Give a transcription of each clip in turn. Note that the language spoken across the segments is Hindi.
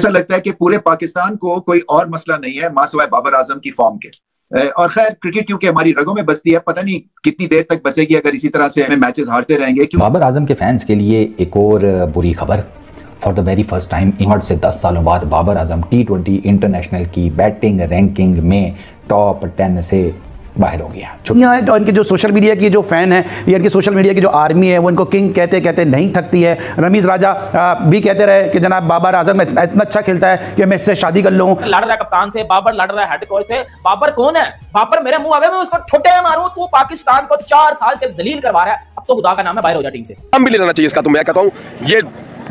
ऐसा लगता है कि पूरे पाकिस्तान को कोई और मसला नहीं है मां सिवाय बाबर आजम की फॉर्म के। और खैर क्रिकेट क्योंकि हमारी रगों में बसती है, पता नहीं कितनी देर तक बसेगी अगर इसी तरह से हमें मैचेस हारते रहेंगे। बाबर आजम के फैंस के लिए एक और बुरी खबर। For the very first time आज से 10 सालों बाद बाबर आजम T20 इंटरनेशनल की बैटिंग रैंकिंग में टॉप 10 से बाहर हो गया। यहाँ है तो इनके जो सोशल मीडिया की जो फैन है या इनकी सोशल मीडिया की जो आर्मी है वो इनको किंग कहते कहते नहीं थकती है। रमीज राजा भी कहते रहे कि जनाब बाबर आजम इतना अच्छा खेलता है कि मैं इससे शादी कर लूं। लड़ रहा है कप्तान से, बाबर लड़ रहा है हेड कोच से। बाबर कौन है? बाबर मेरे मुंह आगे मैं उसको ठोटे मारूं। तू पाकिस्तान को 4 साल से जलील करवा रहा है, अब तो खुदा का नाम है बाहर हो जा टीम से। हम भी ले लेना चाहिए इसका। तो मैं कहता हूं ये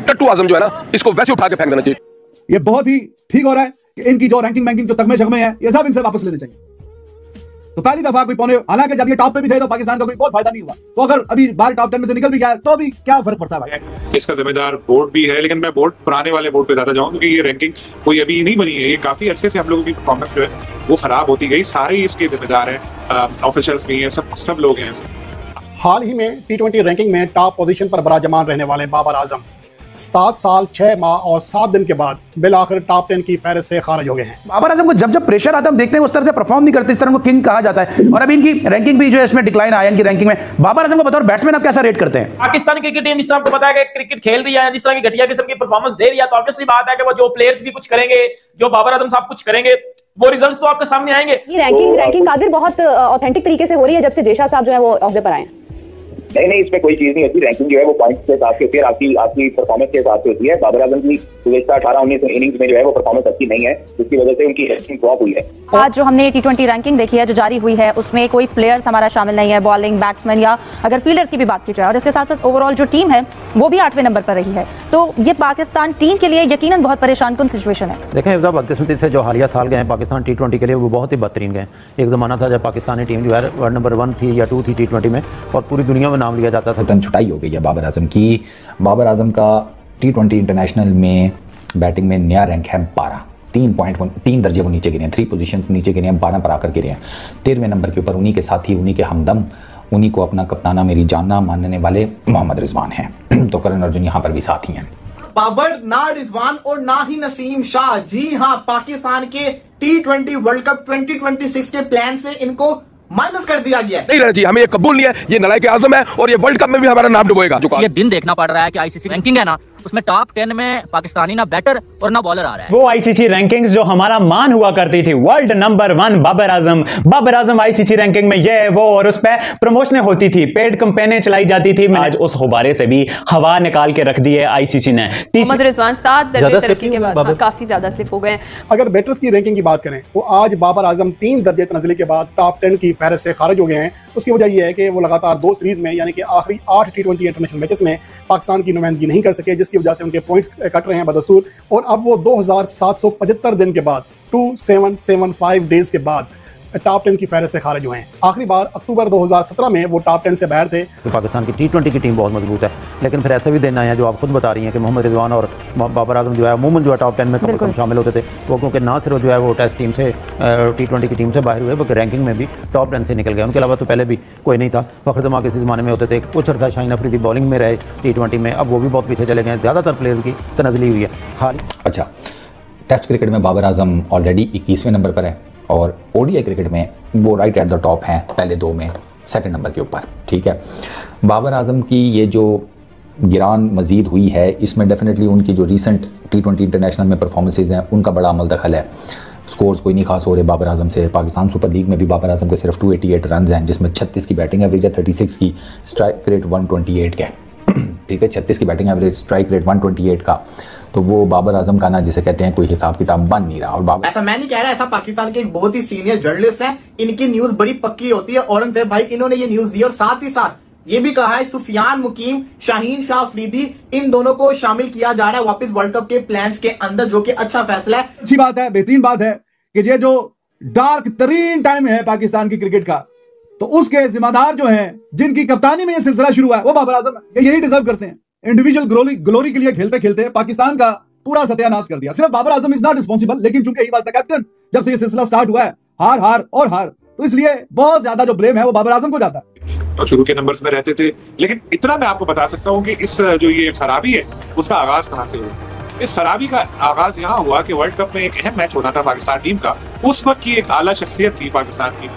टट्टू आजम जो है ना, इसको वैसे उठा के फेंक देना चाहिए। ये बहुत ही ठीक हो रहा है कि इनकी जो रैंकिंग जो तगमे शगमे है ये सब इनसे वापस लेने चाहिए। तो पहली दफा कोई पौने, हालांकि जब ये टॉप पे भी थे तो पाकिस्तान का कोई बहुत फायदा नहीं हुआ, तो अगर अभी बाहर टॉप 10 में से निकल भी गया तो भी क्या फर्क पड़ता है भाई। इसका जिम्मेदार बोर्ड भी है, लेकिन मैं बोर्ड पुराने वाले बोर्ड पे ज्यादा जाऊंगा क्योंकि ये रैंकिंग कोई अभी नहीं बनी है। ये काफी अरसे से हम लोगों की परफॉर्मेंस जो है वो खराब होती गई। सारे इसके जिम्मेदार हैं, ऑफिशियल्स भी हैं, सब लोग हैं। हाल ही में T20 रैंकिंग में टॉप पोजीशन पर बराजमान रहने वाले बाबर आजम 7 साल 6 माह और 7 दिन के बाद बिलाखिर टॉप 10 की फहरिस्त से खारिज हो गए हैं। बाबर आजम को जब प्रेशर आता है हम देखते हैं उस तरह से परफॉर्म नहीं करते, इस तरह को किंग कहा जाता है। और अभी इनकी रैंकिंग भी जो है इसमें डिक्लाइन आया इनकी रैंकिंग में। बाबर आजम को बतौर बैट्समैन आप कैसा रेट करते हैं? पाकिस्तानी क्रिकेट टीम जिस तरह आपको पता है कि क्रिकेट खेल रही है, जिस तरह की घटिया किस्म की परफॉर्मेंस दे रही है, तो ऑब्वियसली बात है कि वो जो प्लेयर्स भी कुछ करेंगे, जो बाबर आजम साहब कुछ करेंगे, वो रिजल्ट्स तो आपके सामने आएंगे। रैंकिंग कादिर बहुत ऑथेंटिक तरीके से हो रही है जब से जेशा साहब जो है वो ओहदे पर आए। नहीं, इसमें कोई चीज नहीं होती। रैंकिंग जो है वो पॉइंट्स के हिसाब से होती है, आपकी परफॉर्मेंस के हिसाब से होती है। बाबर आजम की गुज़श्ता 18-19 इनिंग्स में जो है वो परफॉर्मेंस अच्छी नहीं है, जिसकी वजह से उनकी रैंकिंग ड्रॉप हुई है। आज जो हमने T20 रैंकिंग देखी है जो जारी हुई है उसमें कोई प्लेयर्स हमारा शामिल नहीं है, बॉलिंग, बैट्समैन या अगर फील्डर्स की भी बात की जाए, और इसके साथ साथ ओवरऑल जो टीम है वो भी 8वें नंबर पर रही है। तो ये पाकिस्तान टीम के लिए यकीनन बहुत परेशान कुन सिचुएशन है। देखें बदकिस्मती से जो हालिया साल गए हैं पाकिस्तान T20 के लिए वो बहुत ही बेहतरीन गए। एक ज़माना था जब पाकिस्तानी टीम जो है वर्ल्ड नंबर 1 थी या 2 थी T20 में, और पूरी दुनिया में नाम लिया जाता था। छुटाई हो गई है बाबर आजम की। बाबर आजम का T20 इंटरनेशनल में बैटिंग में नया रैंक है 12, 3 दर्जे वो नीचे गिरे हैं, 3 पोजीशंस नीचे गिरे हैं, 12 पर आकर गिरे हैं। 13वें नंबर के ऊपर उन्हीं के साथी, उन्हीं के हमदम, उन्हीं को अपना कप्ताना मेरी जानना मानने वाले मोहम्मद रिजवान हैं। तो करण अर्जुन यहाँ पर भी साथी हैं। बाबर ना रिजवान और ना ही नसीम शाह, जी हाँ, पाकिस्तान के T20 वर्ल्ड कप 2026 के प्लान से इनको माइनस कर दिया गया। नहीं रहना चाहिए, हमें ये कबूल नहीं है। ये नालायक आजम है और ये वर्ल्ड कप में भी हमारा नाम डुबोएगा। ये दिन देखना पड़ रहा है कि ICC रैंकिंग है ना, उसमें टॉप 10 में पाकिस्तानी ना बैटर और ना बॉलर आ रहा है। वो ICC रैंकिंग्स जो हमारा मान हुआ करती थी, world number 1 Babar Azam ICC ranking में ये वो, और उस पर प्रमोशनें होती थी, पेड कैंपेनें चलाई जाती थी। आज उस गुब्बारे से भी हवा निकाल के रख दी है ICC ने। मोहम्मद रिजवान 7 दर्जे तरक्की के बाद काफी ज्यादा स्लिप हो गए। अगर बैटर्स की रैंकिंग की बात करें तो आज बाबर आजम 3 दर्जे तनज़्ज़ुली के बाद टॉप 10 की फहरिस्त से खारिज हो गए हैं। उसकी वजह यह है कि वो लगातार 2 सीरीज में यानी कि आखिरी 8 T20 इंटरनेशनल मैचेस में पाकिस्तान की नुमाइंदगी नहीं कर सके, जिसकी वजह से उनके पॉइंट्स कट रहे हैं बदस्तूर। और अब वो 2775 दिन के बाद 2775 डेज के बाद टॉप 10 की फहरिस्त से खारिज हुए हैं। आखिरी बार अक्टूबर 2017 में वो टॉप 10 से बाहर थे। तो पाकिस्तान की T20 की टीम बहुत मजबूत है, लेकिन फिर ऐसा भी देना है जो आप खुद बता रही हैं कि मोहम्मद रिजवान और बाबर आजम जो है अमूमन जो है टॉप 10 में कम शामिल होते थे। वो क्योंकि ना सिर्फ जो है वो टेस्ट टीम से T20 की टीम से बाहर हुए, बल्कि रैंकिंग में भी टॉप 10 से निकल गए। उनके अलावा तो पहले भी कोई नहीं था। फखर जमा किसी ज़माने में होते थे, कुछ अर्सा शाहीन अफरीदी बॉलिंग में रहे T20 में, अब वो भी बहुत पीछे चले गए। ज़्यादातर प्लेयर की तनज़्ज़ुली हुई है हाल। अच्छा, टेस्ट क्रिकेट में बाबर आजम ऑलरेडी 21वें नंबर पर है और ODI क्रिकेट में वो राइट एट द टॉप हैं, पहले 2 में 2nd नंबर के ऊपर। ठीक है, बाबर आजम की ये जो गिरान मज़ीद हुई है, इसमें डेफिनेटली उनकी जो रीसेंट T20 इंटरनेशनल में परफॉर्मेंसेज हैं उनका बड़ा अमल दखल है। स्कोर्स कोई नहीं खास हो रहे बाबर आजम से। पाकिस्तान सुपर लीग में भी बाबर आजम के सिर्फ 288 रन हैं, जिसमें 36 की बैटिंग एवरेज है, 36 की स्ट्राइक रेट 128 का है। ठीक है, 36 की बैटिंग एवरेज, स्ट्राइक रेट 128 का। तो वो बाबर आजम का ना जिसे कहते हैं कोई हिसाब किताब बन नहीं रहा। और बाबर, ऐसा मैं नहीं कह रहा, ऐसा पाकिस्तान के एक बहुत ही सीनियर जर्नलिस्ट हैं, इनकी न्यूज बड़ी पक्की होती है। औरंगजेब भाई इन्होंने ये न्यूज दी और साथ ही साथ ये भी कहा है सुफियान मुकीम, शाहीन शाह अफरीदी, इन दोनों को शामिल किया जा रहा है वापस वर्ल्ड कप के प्लान्स के अंदर, जो कि अच्छा फैसला है। अच्छी बात है, बेहतरीन बात है कि ये जो डार्क तरीन टाइम है पाकिस्तान की क्रिकेट का, तो उसके जिम्मेदार जो हैं, जिनकी कप्तानी में ये सिलसिला शुरू हुआ है, वो बाबर आजम है। यही डिजर्व करते हैं। इंडिविजुअल ग्लोरी के लिए खेलते खेलते पाकिस्तान का पूरा सत्यानाश कर दिया। सिर्फ Babar Azam is not responsible, लेकिन चूंकि ही वाज द कैप्टन जब से ये सिलसिला स्टार्ट हुआ है, हार और हार, तो इसलिए बहुत ज्यादा जो ब्लेम है वो बाबर आजम को जाता है। और शुरू के नंबर्स में रहते थे, लेकिन इतना मैं आपको बता सकता हूँ कि इस जो ये खराबी है उसका आगाज कहाँ से हुआ। इस खराबी का आगाज यहाँ हुआ कि वर्ल्ड कप में एक अहम मैच होना था पाकिस्तान टीम का। उस वक्त की एक आला शख्सियत थी पाकिस्तान की,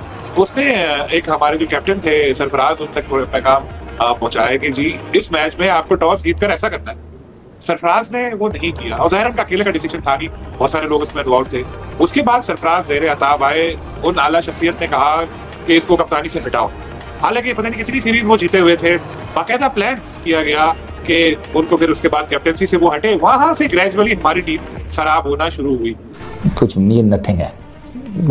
उसने एक हमारे जो कैप्टन थे सरफराज, उन तक पैगाम पहुंचाया कि जी इस मैच में आपको टॉस जीतकर ऐसा करना है। सरफराज ने वो नहीं किया और ज़ाहिर उनका अकेले का डिसीजन था नहीं, बहुत सारे लोग इसमें इन्वॉल्व थे। उसके बाद सरफराज ज़ेरे अताब आए, उन आला शख्सियत ने कहा कि इसको कप्तानी से हटाओ। हालांकि पता नहीं कितनी सीरीज वो जीते हुए थे, बाकायदा प्लान किया गया कि उनको फिर उसके बाद कैप्टनसी से वो हटे। वहां से ग्रेजुअली हमारी टीम खराब होना शुरू हुई। कुछ नहीं, नथिंग है।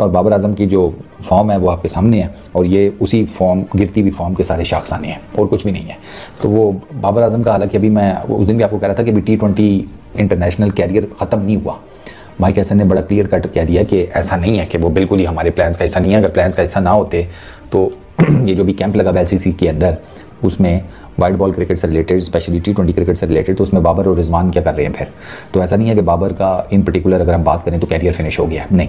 और बाबर आजम की जो फॉर्म है वो आपके सामने है, और ये उसी फॉर्म, गिरती हुई फॉर्म के सारे शाखसाने हैं और कुछ भी नहीं है। तो वो बाबर आजम का, हालांकि अभी मैं उस दिन भी आपको कह रहा था कि अभी T20 इंटरनेशनल कैरियर ख़त्म नहीं हुआ। माइक हैसन ने बड़ा क्लियर कट कह दिया कि ऐसा नहीं है, कि वो बिल्कुल ही हमारे प्लान्स का हिस्सा नहीं है। अगर प्लान्स का हिस्सा ना होते तो ये जो भी कैंप लगा LCC के अंदर, उसमें वाइट बॉल क्रिकेट से रिलेटेड, स्पेशली T20 क्रिकेट से रिलेटेड, तो उसमें बाबर और रिजवान क्या कर रहे हैं फिर। तो ऐसा नहीं है कि बाबर का इन पर्टिकुलर अगर हम बात करें तो कैरियर फिनिश हो गया है, नहीं।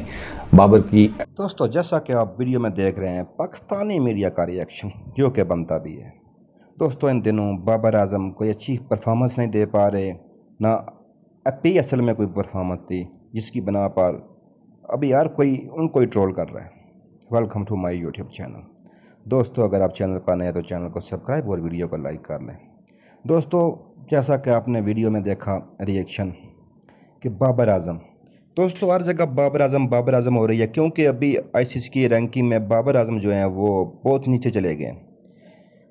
बाबर की दोस्तों, जैसा कि आप वीडियो में देख रहे हैं, पाकिस्तानी मीडिया का रिएक्शन जो कि बनता भी है। दोस्तों, इन दिनों बाबर आजम कोई अच्छी परफॉर्मेंस नहीं दे पा रहे, ना PSL में कोई परफॉर्मेंस थी, जिसकी बना पर अभी यार कोई उनको ही ट्रोल कर रहा है। Welcome to my YouTube channel. दोस्तों, अगर आप चैनल पर नए हैं तो चैनल को सब्सक्राइब और वीडियो को लाइक कर लें। दोस्तों, जैसा कि आपने वीडियो में देखा रिएक्शन कि बाबर आजम, दोस्तों हर जगह बाबर आजम हो रही है, क्योंकि अभी ICC की रैंकिंग में बाबर आजम जो हैं वो बहुत नीचे चले गए,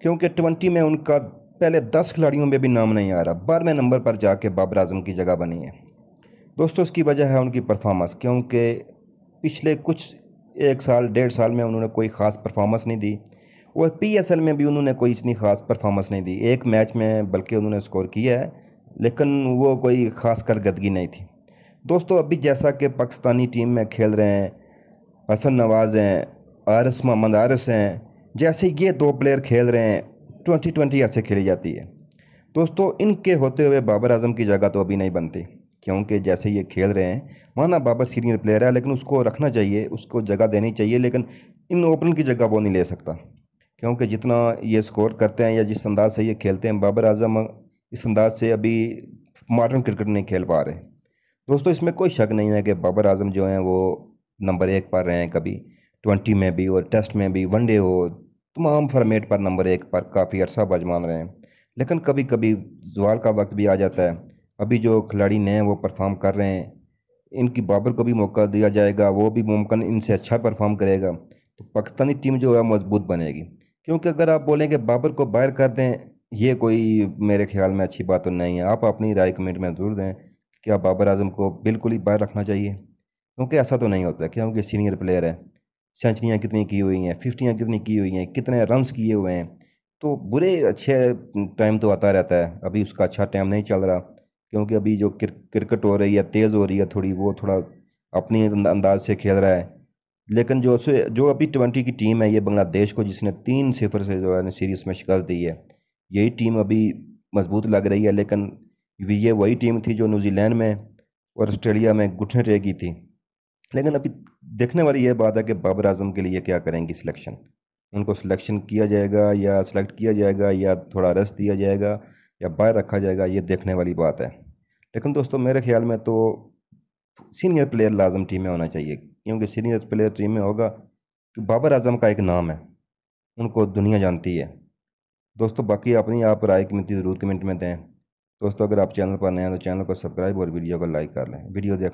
क्योंकि 20 में उनका पहले 10 खिलाड़ियों में भी नाम नहीं आ रहा, 12वें नंबर पर जाके बाबर आजम की जगह बनी है। दोस्तों, इसकी वजह है उनकी परफॉर्मेंस, क्योंकि पिछले कुछ 1 साल 1.5 साल में उन्होंने कोई ख़ास परफॉर्मेंस नहीं दी, और PSL में भी उन्होंने कोई इतनी ख़ास परफॉर्मेंस नहीं दी। एक मैच में बल्कि उन्होंने स्कोर किया है, लेकिन वो कोई ख़ास कारकर्दगी नहीं थी। दोस्तों, अभी जैसा कि पाकिस्तानी टीम में खेल रहे हैं हसन नवाज़ हैं, मोहम्मद आरिस हैं, जैसे ये 2 प्लेयर खेल रहे हैं, 2020 ऐसे खेली जाती है। दोस्तों, इनके होते हुए बाबर आजम की जगह तो अभी नहीं बनती, क्योंकि जैसे ये खेल रहे हैं, माना बाबर सीनियर प्लेयर है, लेकिन उसको रखना चाहिए, उसको जगह देनी चाहिए, लेकिन इन ओपनर की जगह वो नहीं ले सकता, क्योंकि जितना ये स्कोर करते हैं या जिस अंदाज से ये खेलते हैं, बाबर आजम इस अंदाज से अभी मॉडर्न क्रिकेट नहीं खेल पा रहे। दोस्तों, इसमें कोई शक नहीं है कि बाबर आजम जो हैं वो नंबर 1 पर रहे हैं, कभी 20 में भी और टेस्ट में भी, वनडे हो, तमाम फॉर्मेट पर नंबर 1 पर काफ़ी अरसा बजमान रहे हैं। लेकिन कभी कभी ज़वाल का वक्त भी आ जाता है। अभी जो खिलाड़ी नए हैं वो परफॉर्म कर रहे हैं, इनकी बाबर को भी मौका दिया जाएगा, वो भी मुमकिन इनसे अच्छा परफॉर्म करेगा, तो पाकिस्तानी टीम जो है मजबूत बनेगी। क्योंकि अगर आप बोलें कि बाबर को बाहर कर दें, ये कोई मेरे ख्याल में अच्छी बात तो नहीं है। आप अपनी राय कमेंट में ज़रूर दें, क्या बाबर आजम को बिल्कुल ही बाहर रखना चाहिए, क्योंकि ऐसा तो नहीं होता, क्योंकि सीनियर प्लेयर है, सेंचुरियाँ कितनी की हुई हैं, 50 कितनी की हुई हैं, कितने रन्स किए हुए हैं, तो बुरे अच्छे टाइम तो आता रहता है। अभी उसका अच्छा टाइम नहीं चल रहा, क्योंकि अभी जो क्रिकेट हो रही है, तेज़ हो रही है थोड़ी, वो थोड़ा अपनी अंदाज से खेल रहा है। लेकिन जो अभी 20 की टीम है, ये बांग्लादेश को जिसने 3-0 से जो है सीरीज़ में शिकस्त दी है, यही टीम अभी मजबूत लग रही है। लेकिन ये वही टीम थी जो न्यूजीलैंड में और ऑस्ट्रेलिया में घुटने टेकी थी। लेकिन अभी देखने वाली ये बात है कि बाबर आजम के लिए क्या करेंगी सिलेक्शन, उनको सिलेक्शन किया जाएगा या सिलेक्ट किया जाएगा या थोड़ा रेस्ट दिया जाएगा या बाहर रखा जाएगा, ये देखने वाली बात है। लेकिन दोस्तों, मेरे ख्याल में तो सीनियर प्लेयर लाजम टीम में होना चाहिए, क्योंकि सीनियर प्लेयर टीम में होगा कि बाबर आजम का एक नाम है, उनको दुनिया जानती है। दोस्तों, बाकी अपनी आप राय कीमती ज़रूर कमेंट में दें। दोस्तों, अगर आप चैनल पर नए हैं तो चैनल को सब्सक्राइब और वीडियो को लाइक कर लें। वीडियो देखने